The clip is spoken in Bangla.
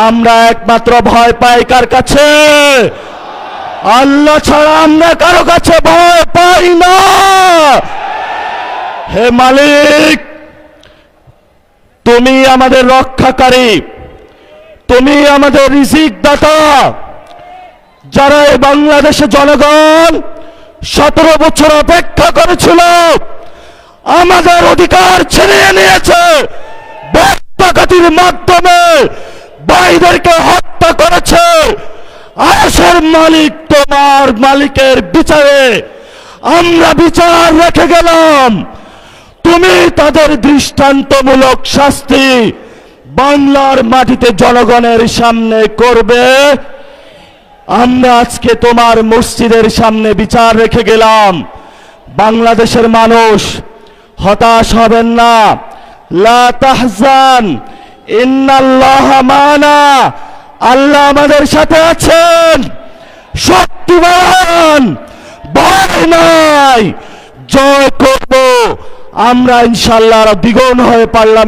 আমরা একমাত্র ভয় পাই কার কাছে? আল্লাহ ছাড়া আমরা কারো কাছে ভয় পাই না। হে মালিক, তুমি আমাদের রক্ষাকারী, তুমি আমাদের রিজিক দাতা। যারা এই বাংলাদেশের জনগণ 17 বছর অপেক্ষা করেছিল, আমাদের অধিকার ছিনিয়ে নিয়েছে, ডাকাতির মাধ্যমে ভাইদেরকে হত্যা করেছে। আরশের মালিক তোমার মালিকের বিচারে আমরা বিচার রেখে গেলাম, তুমি তাদের দৃষ্টান্তমূলক শাস্তি বাংলার মাটিতে জনগণের সামনে করবে। আমরা আজকে তোমার মসজিদের সামনে বিচার রেখে গেলাম। বাংলাদেশের মানুষ হতাশ হবেন না। লা তাহজান ইন্নাল্লাহা মানা, আল্লাহ আমাদের সাথে আছেন, শক্তিমান, ভয় নাই, জয় করব আমরা ইনশাআল্লাহ। দ্বিগুণ হয়ে পারলাম।